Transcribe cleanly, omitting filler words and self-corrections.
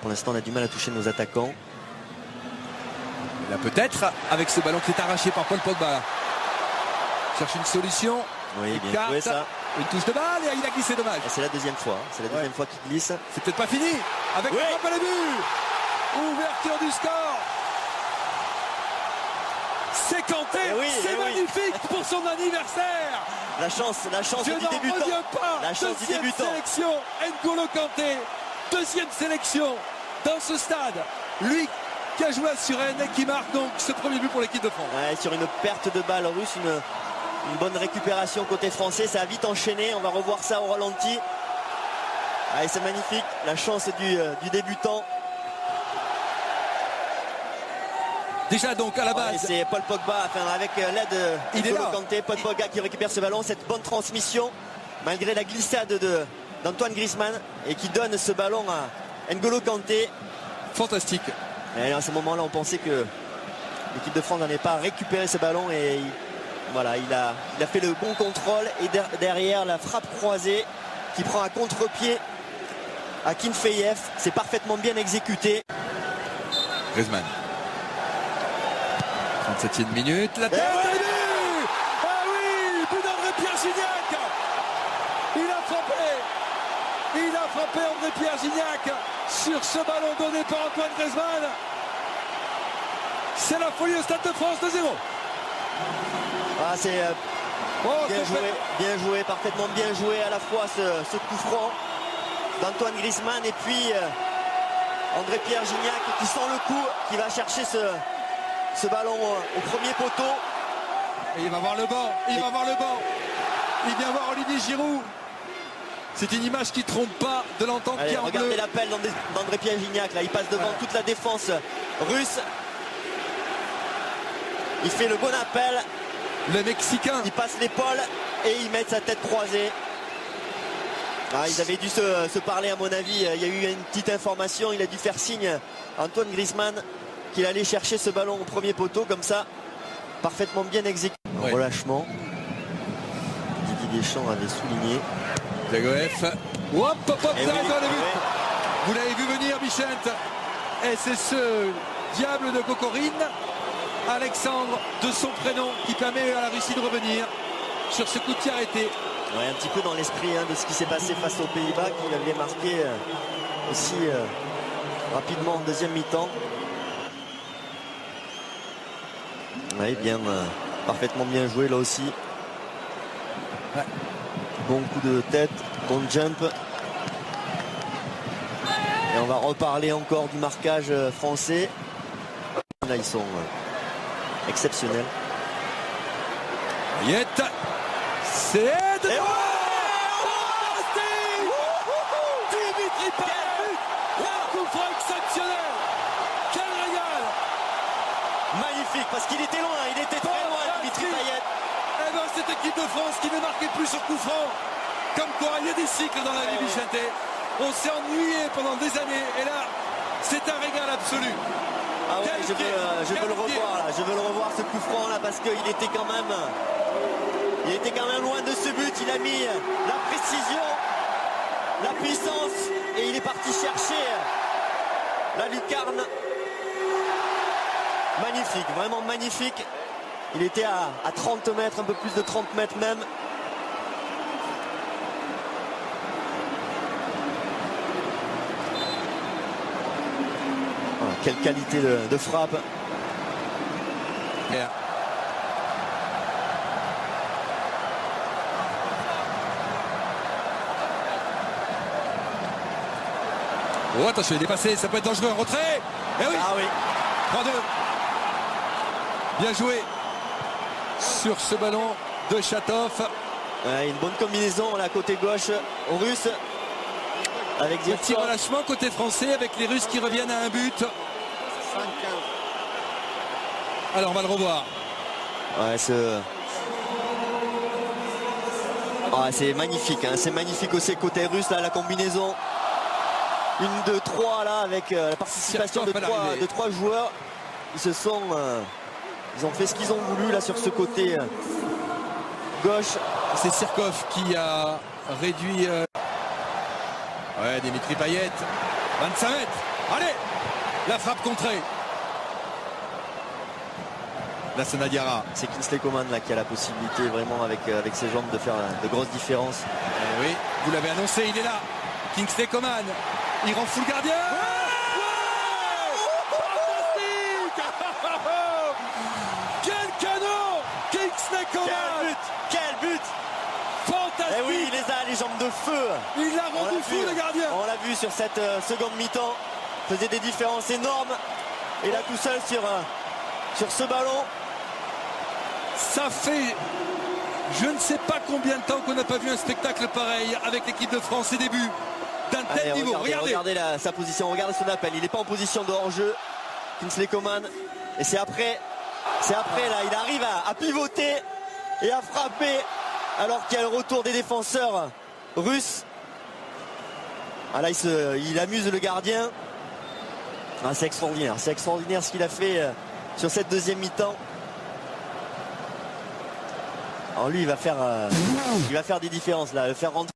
Pour l'instant, on a du mal à toucher nos attaquants. Là peut-être, avec ce ballon qui est arraché par Paul Pogba. Cherche une solution. Oui, bien joué ça. Une touche de balle et il a glissé, dommage. C'est la deuxième fois. C'est la deuxième fois qu'il glisse. C'est peut-être pas fini. Avec le frappe à la but. Ouverture du score. C'est Kanté. C'est magnifique pour son anniversaire. La chance du débutant. La chance du débutant. Sélection, N'Golo Kanté. Deuxième sélection dans ce stade. Lui qui a joué à Suresnes et qui marque donc ce premier but pour l'équipe de France. Ouais, sur une perte de balle russe, une bonne récupération côté français. Ça a vite enchaîné. On va revoir ça au ralenti. Allez, c'est magnifique. La chance du débutant. Déjà donc à la base. C'est Paul Pogba, avec l'aide d'N'Golo Kanté. Paul Pogba qui récupère ce ballon. Cette bonne transmission, malgré la glissade d'Antoine Griezmann, et qui donne ce ballon à N'Golo Kanté. Fantastique. Et à ce moment-là, on pensait que l'équipe de France n'allait pas récupérer ce ballon. Et voilà, il a fait le bon contrôle. Et derrière, la frappe croisée qui prend un contre-pied à Kinfeyev. C'est parfaitement bien exécuté. Griezmann. 37e minute, la tête est venue. Ah oui, but d'André-Pierre Gignac. Il a frappé André-Pierre Gignac sur ce ballon donné par Antoine Griezmann. C'est la folie au Stade de France, 2-0. C'est bien joué, parfaitement bien joué à la fois ce coup franc d'Antoine Griezmann et puis André-Pierre Gignac qui sent le coup, qui va chercher ce ballon au premier poteau. Et il va voir le banc, il vient voir Olivier Giroud. C'est une image qui trompe pas de l'entendre qui est en bleu. Regardez l'appel d'André-Pierre Gignac, là il passe devant toute la défense russe. Il fait le bon appel. Le Mexicain. Il passe l'épaule et il met sa tête croisée. Ils avaient dû se parler à mon avis. Il y a eu une petite information, il a dû faire signe à Antoine Griezmann qu'il allait chercher ce ballon au premier poteau, comme ça, parfaitement bien exécuté. Relâchement. Didier Deschamps avait souligné. Zagoev. Hop, vous l'avez vu venir, Bichette. Et c'est ce diable de Kokorine, Alexandre de son prénom, qui permet à la Russie de revenir sur ce coup de pied arrêté. Un petit peu dans l'esprit de ce qui s'est passé face aux Pays-Bas, qu'il avait marqué aussi rapidement en deuxième mi-temps. Parfaitement bien joué là aussi. Bon coup de tête, bon jump. Et on va reparler encore du marquage français. Là, ils sont exceptionnels. Yet, c'est Dimitri Payet, un coup franc exceptionnel. Quel régal! Magnifique, parce qu'il était loin, il était très loin, Dimitri Payet. Cette équipe de France qui ne marquait plus sur coup franc. Comme quoi, il y a des cycles dans la vie, Bichette. On s'est ennuyé pendant des années, et là, c'est un régal absolu. Je veux le revoir là. Je veux le revoir ce coup franc là, parce qu'il était quand même loin de ce but. Il a mis la précision, la puissance, et il est parti chercher la lucarne. Magnifique, vraiment magnifique. Il était à 30 mètres, un peu plus de 30 mètres même. Quelle qualité de frappe. Oh, attention, il est dépassé, ça peut être dangereux. Retrait. Eh oui. 3-2. Bien joué sur ce ballon de Chatov. Une bonne combinaison là côté gauche aux Russes. Avec des petits relâchements côté français avec les Russes qui reviennent à un but. Alors on va le revoir. C'est magnifique, c'est magnifique aussi côté russe là, la combinaison. 1, 2, 3 là avec la participation de trois joueurs. Ils ont fait ce qu'ils ont voulu là sur ce côté gauche. C'est Sirkov qui a réduit. Dimitri Payet. 25 mètres. Allez, la frappe contrée. Là, c'est Nadiara. C'est Kingsley Coman là qui a la possibilité vraiment avec ses jambes de faire de grosses différences. Oui, vous l'avez annoncé, il est là. Kingsley Coman. Il rend fou le gardien. Quel canon, Kingsley Coman. Quel but. Fantastique. Et oui, il les a, les jambes de feu. Il l'a rendu fou, le gardien. On l'a vu sur cette seconde mi-temps. Faisait des différences énormes. Et là tout seul sur ce ballon. Ça fait je ne sais pas combien de temps qu'on n'a pas vu un spectacle pareil avec l'équipe de France, ses débuts d'un tel niveau. Regardez sa position, regardez son appel. Il n'est pas en position de hors-jeu, Kingsley Coman. Et c'est après là, il arrive à pivoter et à frapper alors qu'il y a le retour des défenseurs russes. Ah là, il amuse le gardien. Ah, c'est extraordinaire ce qu'il a fait sur cette deuxième mi-temps. Alors lui, il va faire des différences là, le faire rentrer.